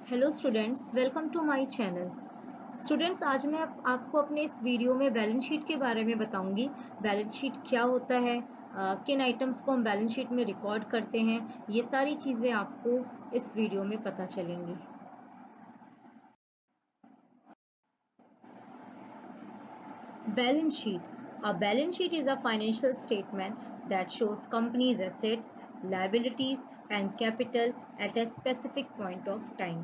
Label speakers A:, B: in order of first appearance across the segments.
A: Hello students, welcome to my channel. Students, आज मैं आपको अपने इस वीडियो में बैलेंस शीट के बारे में बताऊंगी। बैलेंस शीट क्या होता है, किन आइटम्स को हम बैलेंस शीट में रिकॉर्ड करते हैं, ये सारी चीज़ें आपको इस वीडियो में पता चलेंगी। Balance sheet. A balance sheet is a financial statement that shows company's assets, liabilities and capital at a specific point of time.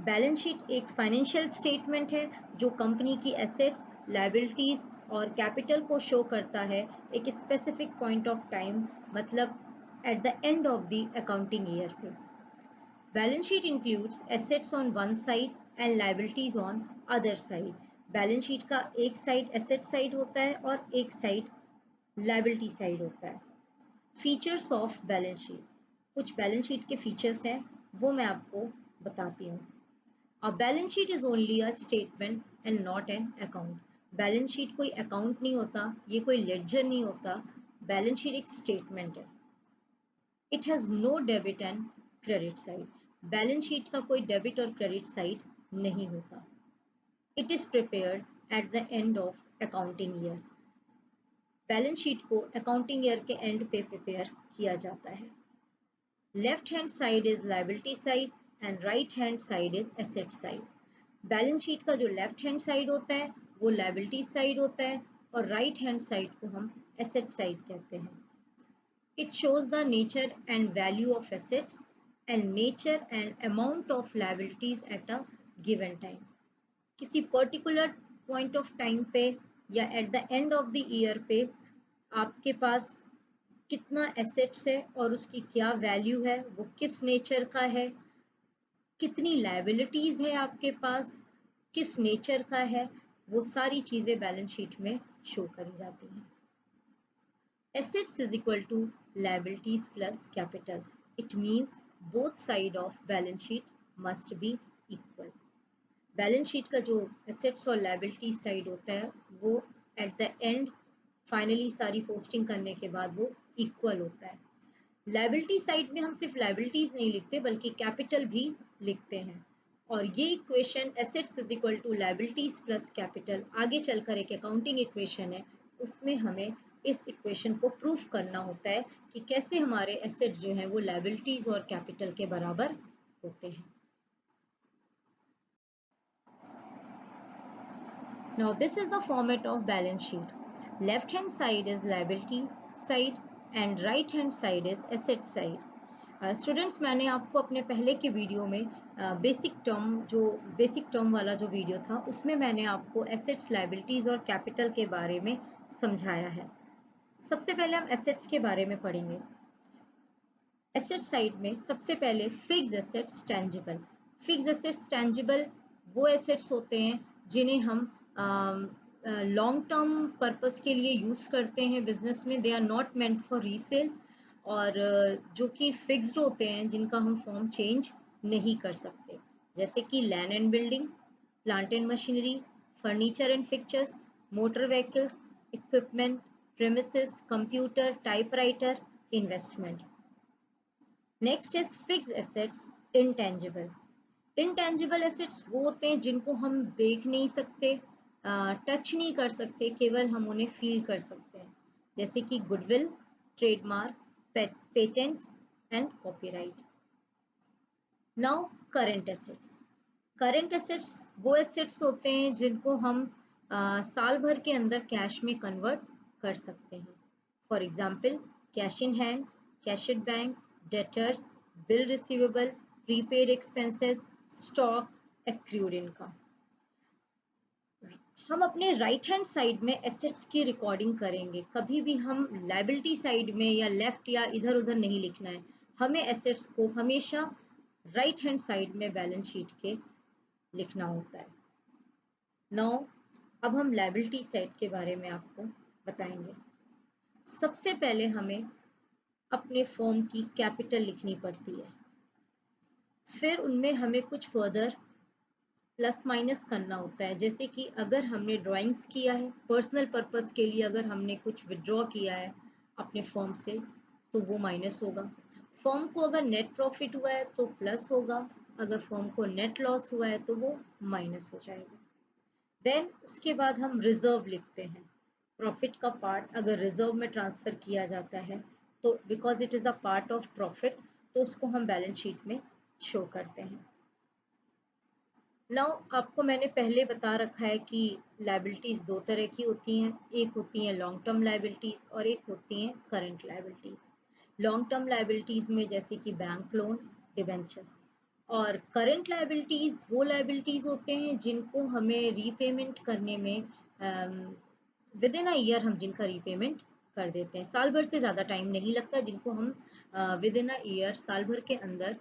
A: Balance sheet एक फाइनेंशियल स्टेटमेंट है जो कंपनी की एसेट्स, लाइबिलिटीज और कैपिटल को show करता है एक specific point of time, मतलब eight the end of the accounting year पे। Balance sheet includes assets on one side and liabilities on other side. Balance sheet का एक साइड एसेट साइड होता है और एक साइड लाइबिलिटी साइड होता है। फीचर्स ऑफ बैलेंस शीट, कुछ बैलेंस शीट के फीचर्स हैं वो मैं आपको बताती हूँ। A balance sheet is only a statement and not an account. Balance sheet कोई अकाउंट नहीं होता, ये कोई लेडजर नहीं होता। बैलेंस शीट एक स्टेटमेंट है। It has no debit and credit side. Balance sheet का कोई डेबिट और क्रेडिट साइड नहीं होता। It is prepared at the end of accounting year. Balance sheet को अकाउंटिंग ईयर के एंड पे प्रिपेयर किया जाता है। Left hand side is liability side and right hand side is asset side. Balance sheet का जो लेफ्ट हैंड साइड होता है वो लाइबिलिटी साइड होता है और राइट हैंड साइड को हम एसेट साइड कहते हैं। It shows the nature and value of assets and nature and amount of liabilities at a given time. किसी पर्टिकुलर पॉइंट ऑफ टाइम पे या eight the end of the year पे आपके पास कितना एसेट्स है और उसकी क्या वैल्यू है, वो किस नेचर का है, कितनी लाइबिलिटीज है आपके पास, किस नेचर का है, वो सारी चीज़ें बैलेंस शीट में शो करी जाती हैं। Assets is equal to liabilities plus capital. It means both side of balance sheet must be equal. Balance sheet का जो एसेट्स और लाइबिलिटी साइड होता है वो एट द एंड फाइनली सारी पोस्टिंग करने के बाद वो इक्वल होता है। लाइबिलिटी साइड में हम सिर्फ लाइबिलिटीज नहीं लिखते बल्कि कैपिटल भी लिखते हैं। और ये equation assets is equal to liabilities plus capital आगे चलकर एक अकाउंटिंग इक्वेशन है, उसमें हमें इस इक्वेशन को प्रूफ करना होता है कि कैसे हमारे एसेट्स जो हैं वो लाइबिलिटीज और कैपिटल के बराबर होते हैं। Now this is the format of balance sheet. Left hand side is liability side and right hand side is asset side. Students, मैंने आपको अपने पहले के वीडियो में बेसिक टर्म वाला जो वीडियो था उसमें मैंने आपको एसेट्स, लाइबिलिटीज़ और कैपिटल के बारे में समझाया है। सबसे पहले हम एसेट्स के बारे में पढ़ेंगे। एसेट साइड में सबसे पहले fixed assets, tangible. Fixed assets, tangible वो एसेट्स होते हैं जिन्हें हम लॉन्ग टर्म पर्पस के लिए यूज़ करते हैं बिजनेस में। They are not meant for resale और जो कि फिक्स्ड होते हैं, जिनका हम फॉर्म चेंज नहीं कर सकते, जैसे कि land and building, plant and machinery, furniture and fixtures, motor vehicles, equipment, premises, computer, typewriter, investment. Next is fixed assets, intangible. Intangible assets वो होते हैं जिनको हम देख नहीं सकते, टच नहीं कर सकते, केवल हम उन्हें फील कर सकते हैं, जैसे कि goodwill, trademark, patents and copyright. Now current assets. Current assets वो एसेट्स होते हैं जिनको हम साल भर के अंदर कैश में कन्वर्ट कर सकते हैं। For example, cash in hand, cash at bank, debtors, bill receivable, prepaid expenses, stock, accrued income. हम अपने राइट हैंड साइड में एसेट्स की रिकॉर्डिंग करेंगे, कभी भी हम लाइबिलिटी साइड में या लेफ्ट या इधर उधर नहीं लिखना है। हमें एसेट्स को हमेशा राइट हैंड साइड में बैलेंस शीट के लिखना होता है। नाउ अब हम लाइबिलिटी साइड के बारे में आपको बताएंगे। सबसे पहले हमें अपने फर्म की कैपिटल लिखनी पड़ती है, फिर उनमें हमें कुछ फर्दर प्लस माइनस करना होता है, जैसे कि अगर हमने ड्राइंग्स किया है पर्सनल पर्पस के लिए, अगर हमने कुछ विड्रॉ किया है अपने फर्म से तो वो माइनस होगा। फर्म को अगर नेट प्रॉफिट हुआ है तो प्लस होगा, अगर फर्म को नेट लॉस हुआ है तो वो माइनस हो जाएगा। देन उसके बाद हम रिजर्व लिखते हैं। प्रॉफिट का पार्ट अगर रिजर्व में ट्रांसफर किया जाता है तो because it is a part of profit तो उसको हम बैलेंस शीट में शो करते हैं। नाउ आपको मैंने पहले बता रखा है कि लायबिलिटीज़ दो तरह की होती हैं, एक होती हैं लॉन्ग टर्म लायबिलिटीज़ और एक होती हैं current liabilities. Long term liabilities में जैसे कि बैंक लोन, डिबेंचर्स, और करंट लायबिलिटीज़ वो लायबिलिटीज़ होते हैं जिनको हमें रीपेमेंट करने में विद इन अ ईयर हम जिनका रीपेमेंट कर देते हैं। साल भर से ज़्यादा टाइम नहीं लगता, जिनको हम विद इन अ ईयर साल भर के अंदर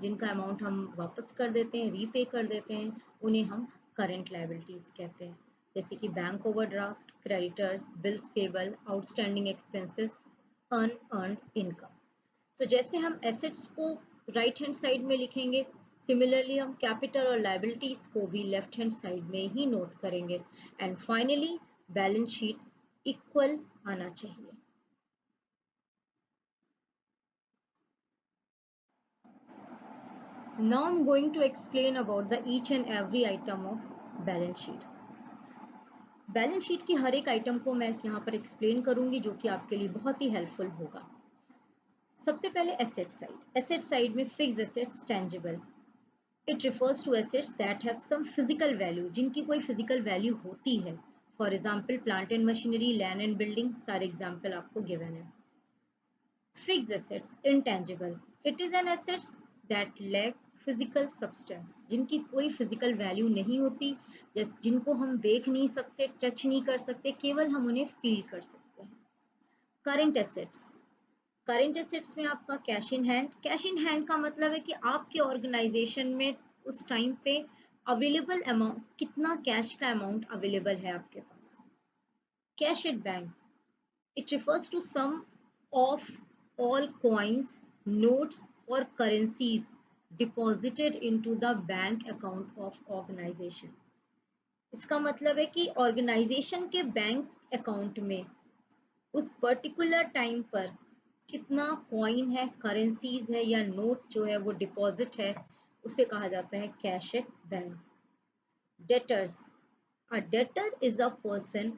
A: जिनका अमाउंट हम वापस कर देते हैं, रीपे कर देते हैं, उन्हें हम करंट लायबिलिटीज़ कहते हैं। जैसे कि bank overdraft, creditors, bills payable, outstanding expenses, unearned income. तो जैसे हम एसेट्स को राइट हैंड साइड में लिखेंगे, सिमिलरली हम कैपिटल और लायबिलिटीज को भी लेफ्ट हैंड साइड में ही नोट करेंगे। And finally balance sheet equal आना चाहिए। Now I'm going to explain about the each and every item of balance sheet. Balance sheet की हर एक आइटम को मैं यहाँ पर एक्सप्लेन करूंगी जो कि आपके लिए बहुत ही हेल्पफुल होगा। सबसे पहले एसेट साइड। एसेट साइड में fixed assets, tangible. It refers to assets that have some physical value, जिनकी कोई फिजिकल वैल्यू होती है। For example plant and machinery, land and building, सारे एग्जाम्पल आपको गिवन है। Fixed assets, intangible. It is an assets that lack physical substance, जिनकी कोई physical value नहीं होती, जैसे जिनको हम देख नहीं सकते, टच नहीं कर सकते, केवल हम उन्हें फील कर सकते हैं। Current assets. करंट एसेट्स में आपका cash in hand. Cash in hand का मतलब है कि आपके ऑर्गेनाइजेशन में उस टाइम पे अवेलेबल अमाउंट, कितना कैश का अमाउंट अवेलेबल है आपके पास। Cash at bank. It refers to sum of all coins, notes और currencies deposited into the bank account of organisation. इसका मतलब है कि ऑर्गेनाइजेशन के बैंक अकाउंट में उस पर्टिकुलर टाइम पर कितना कॉइन है, करेंसीज है या नोट जो है वो डिपॉजिट है, उसे कहा जाता है cash at bank. Debtors. A debtor is a person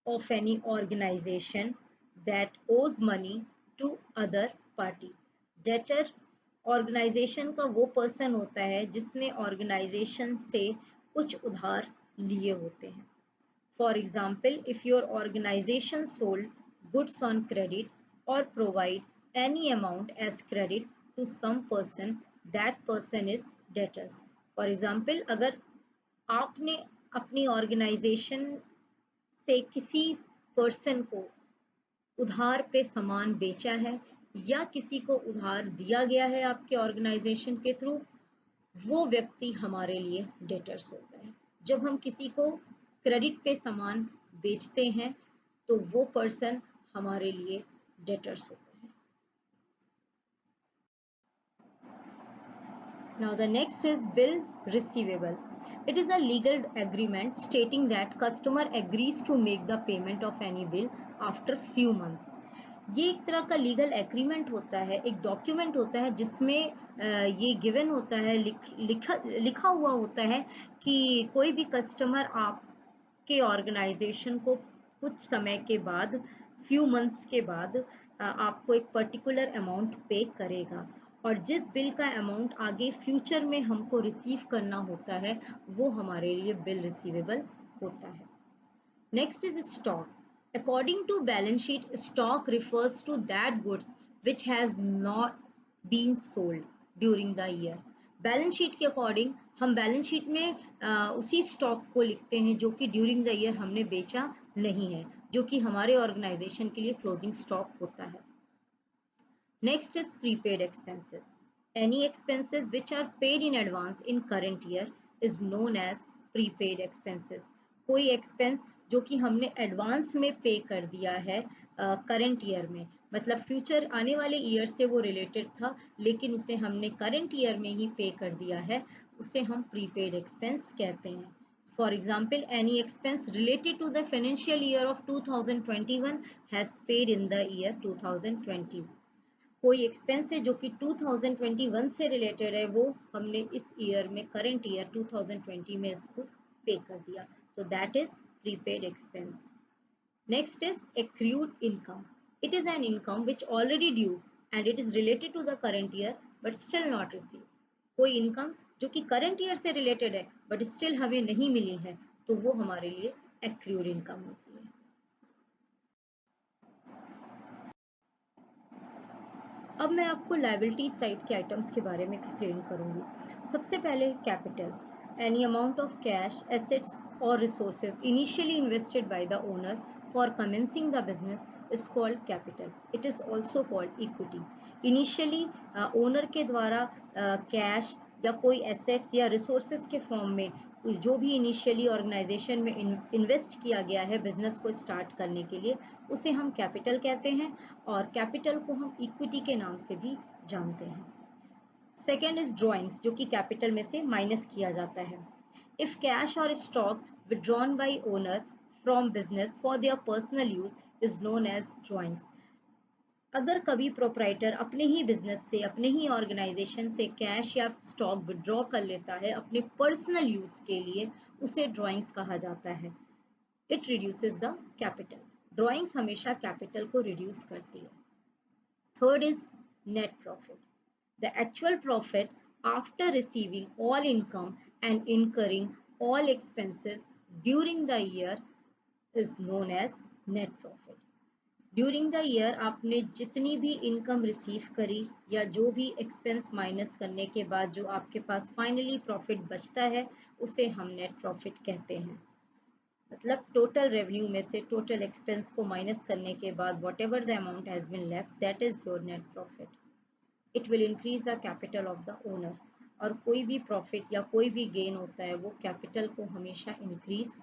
A: of any organization that owes money to other party. Debtor organisation का वो पर्सन होता है जिसने ऑर्गेनाइजेशन से कुछ उधार लिए होते हैं। For example, if your organization sold goods on credit or provide any amount as credit to some person, that person is debtors. For example, अगर आपने अपनी ऑर्गेनाइजेशन से किसी पर्सन को उधार पे सामान बेचा है या किसी को उधार दिया गया है आपके ऑर्गेनाइजेशन के थ्रू, वो व्यक्ति हमारे लिए डेटर्स होता है। जब हम किसी को क्रेडिट पे सामान बेचते हैं तो वो पर्सन हमारे लिए डेटर्स होता है। Now the next is bill receivable. It is a legal agreement stating that customer agrees to make the payment of any bill after few months. ये एक तरह का लीगल एग्रीमेंट होता है, एक डॉक्यूमेंट होता है जिसमें ये गिवन होता है, लिखा हुआ होता है कि कोई भी कस्टमर आपके ऑर्गेनाइजेशन को कुछ समय के बाद, फ्यू मंथ्स के बाद आपको एक पर्टिकुलर अमाउंट पे करेगा, और जिस बिल का अमाउंट आगे फ्यूचर में हमको रिसीव करना होता है वो हमारे लिए बिल रिसीवेबल होता है। Next is stock. According to balance sheet, stock refers to that goods which has not been sold during the year. Balance sheet के अकॉर्डिंग हम बैलेंस शीट में उसी स्टॉक को लिखते हैं जो कि ड्यूरिंग द ईयर हमने बेचा नहीं है, जो कि हमारे ऑर्गेनाइजेशन के लिए क्लोजिंग स्टॉक होता है। Next is prepaid expenses. Any expenses which are paid in advance in current year is known as prepaid expenses. कोई एक्सपेंस जो कि हमने एडवांस में पे कर दिया है करंट ईयर में, मतलब फ्यूचर आने वाले ईयर से वो रिलेटेड था लेकिन उसे हमने करंट ईयर में ही पे कर दिया है, उसे हम प्रीपेड एक्सपेंस कहते हैं। For example, any expense related to the financial year of 2021 has paid in the year 2020. कोई एक्सपेंस है जो कि 2021 से रिलेटेड है, वो हमने इस ईयर में, करंट ईयर 2020 में इसको पे कर दिया, तो that is prepaid expense. Next is accrued income. It is an income which already due and it is related to the current year but still not received. कोई इनकम जो कि करंट ईयर से रिलेटेड है but still हमें नहीं मिली है, तो वो हमारे लिए accrued इनकम होती है। अब मैं आपको लायबिलिटी साइड के आइटम्स के बारे में एक्सप्लेन करूंगी। सबसे पहले capital, any amount of cash, assets और resources initially invested by the owner for commencing the business is called capital. It is also called equity. Initially owner के द्वारा कैश या कोई एसेट्स या रिसोर्सेज के फॉर्म में जो भी इनिशियली ऑर्गेनाइजेशन में इन्वेस्ट किया गया है बिजनेस को स्टार्ट करने के लिए, उसे हम कैपिटल कहते हैं, और कैपिटल को हम इक्विटी के नाम से भी जानते हैं। सेकेंड इज ड्रॉइंग्स, जो कि कैपिटल में से माइनस किया जाता है। इफ कैश और stock withdrawn by owner from business for their personal use is known as drawings. अगर कभी प्रोप्राइटर अपने ही बिजनेस से, अपने ही ऑर्गेनाइजेशन से कैश या स्टॉक विड्रॉ कर लेता है अपने पर्सनल यूज के लिए, उसे ड्रॉइंग्स कहा जाता है। It reduces the capital. Drawings हमेशा कैपिटल को रिड्यूस करती है। Third is net profit, the actual profit after receiving all income and incurring all expenses during the year is known as net profit. During the year आपने जितनी भी income receive करी या जो भी एक्सपेंस माइनस करने के बाद जो आपके पास फाइनली प्रॉफिट बचता है, उसे हम नेट प्रॉफिट कहते हैं। मतलब टोटल रेवेन्यू में से टोटल एक्सपेंस को माइनस करने के बाद whatever the amount has been left, that is your net profit. It will increase the capital of the owner. और कोई भी प्रॉफिट या कोई भी गेन होता है वो कैपिटल को हमेशा इंक्रीज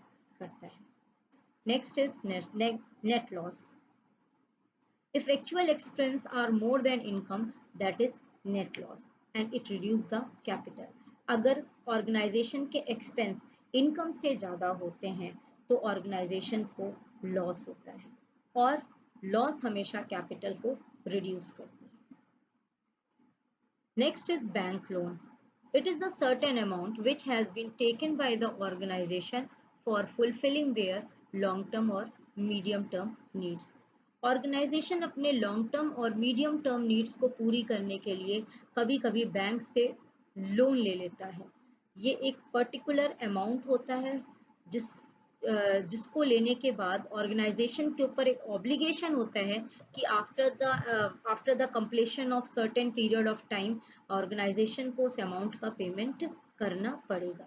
A: करता है। Next is net loss. If actual expense are more than income, that is net loss and it reduce the capital. अगर ऑर्गेनाइजेशन के एक्सपेंस इनकम से ज़्यादा होते हैं तो ऑर्गेनाइजेशन को लॉस होता है, और लॉस हमेशा कैपिटल को रिड्यूस करती है। Next is bank loan. It is the certain amount which has been taken by the organization for fulfilling their long-term or medium-term needs. Organisation अपने लॉन्ग टर्म और मीडियम टर्म नीड्स को पूरी करने के लिए कभी कभी बैंक से लोन ले लेता है। ये एक पर्टिकुलर अमाउंट होता है जिसको लेने के बाद ऑर्गेनाइजेशन के ऊपर एक ऑब्लिगेशन होता है कि after the completion of certain period of time organisation को उस अमाउंट का पेमेंट करना पड़ेगा।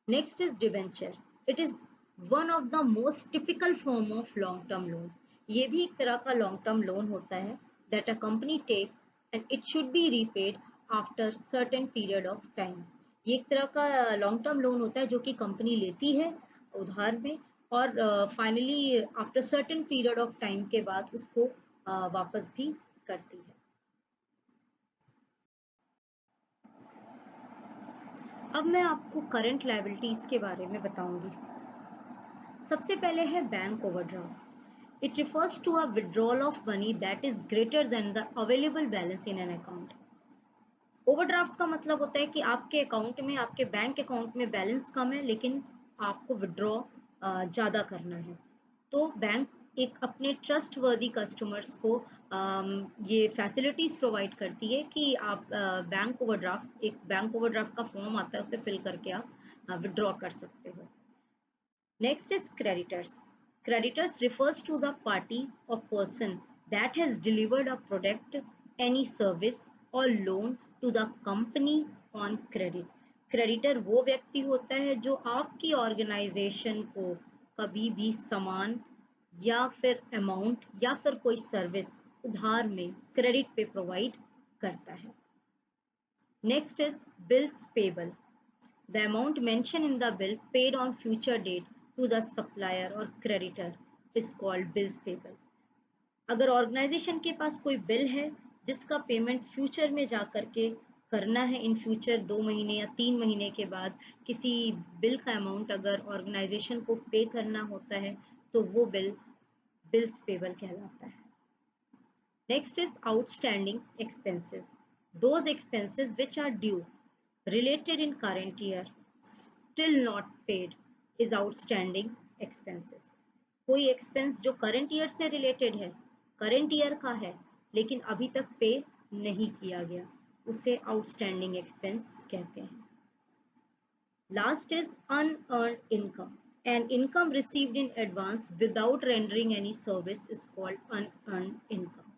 A: Next is debenture. It is one of the most typical form of long term loan. ये भी एक तरह का लॉन्ग टर्म लोन होता है that a company take and it should be repaid after certain period of time. ये एक तरह का लॉन्ग टर्म लोन होता है जो कि कंपनी लेती है उधार में, और finally after certain period of time के बाद उसको वापस भी करती है। अब मैं आपको करंट लायबिलिटीज के बारे में बताऊंगी। सबसे पहले है bank overdraft. It refers to a withdrawal of money that is greater than the available balance in an account. Overdraft का मतलब होता है कि आपके अकाउंट में, आपके बैंक अकाउंट में बैलेंस कम है लेकिन आपको विड्रॉ ज़्यादा करना है, तो बैंक एक अपने ट्रस्ट वर्दी कस्टमर्स को ये फैसिलिटीज़ प्रोवाइड करती है कि आप एक बैंक ओवरड्राफ्ट का फॉर्म आता है, उसे फिल करके आप विड्रॉ कर सकते हो। Next is creditors. Creditors refers to the party or person that has delivered a product, any service or loan to the company on credit. Creditor वो व्यक्ति होता है जो आपकी ऑर्गेनाइजेशन को कभी भी सामान या फिर अमाउंट या फिर कोई सर्विस उधार में क्रेडिट पे प्रोवाइड करता है। Next is bills payable. The amount mentioned in the bill paid on future date to the supplier or creditor is called bills payable. अगर ऑर्गेनाइजेशन के पास कोई बिल है जिसका पेमेंट फ्यूचर में जा करके करना है, इन फ्यूचर 2 महीने या 3 महीने के बाद किसी बिल का अमाउंट अगर ऑर्गेनाइजेशन को पे करना होता है तो वो बिल बिल्स पेबल कहलाता है। Next is outstanding expenses. Those expenses which are due, related in current year, still not paid is outstanding expenses. कोई expense जो current year से related है, current year का है, लेकिन अभी तक पे नहीं किया गया, उसे outstanding expense कहते हैं. Last is unearned income. An income received in advance without rendering any service is called unearned income.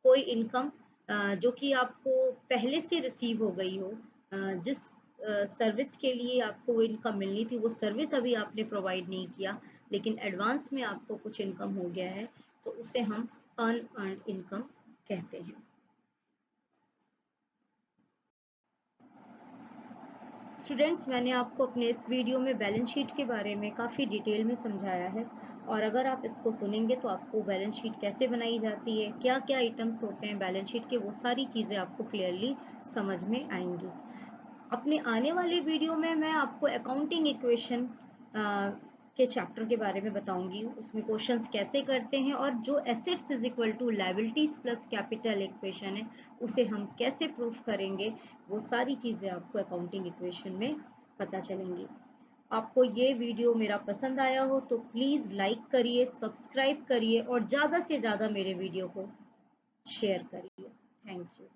A: कोई इनकम जो कि आपको पहले से रिसीव हो गई हो, जिस सर्विस के लिए आपको वो इनकम मिलनी थी, वो सर्विस अभी आपने प्रोवाइड नहीं किया, लेकिन एडवांस में आपको कुछ इनकम हो गया है, तो उसे हम अनअर्न्ड इनकम कहते हैं. स्टूडेंट्स, मैंने आपको अपने इस वीडियो में बैलेंस शीट के बारे में काफ़ी डिटेल में समझाया है, और अगर आप इसको सुनेंगे तो आपको बैलेंस शीट कैसे बनाई जाती है, क्या क्या आइटम्स होते हैं बैलेंस शीट के, वो सारी चीज़ें आपको क्लियरली समझ में आएंगी. अपने आने वाले वीडियो में मैं आपको अकाउंटिंग इक्वेशन के चैप्टर के बारे में बताऊंगी, उसमें क्वेश्चंस कैसे करते हैं, और जो assets is equal to liabilities plus capital equation है, उसे हम कैसे प्रूफ करेंगे, वो सारी चीज़ें आपको अकाउंटिंग इक्वेशन में पता चलेंगी. आपको ये वीडियो मेरा पसंद आया हो तो प्लीज़ लाइक करिए, सब्सक्राइब करिए, और ज़्यादा से ज़्यादा मेरे वीडियो को शेयर करिए. Thank you.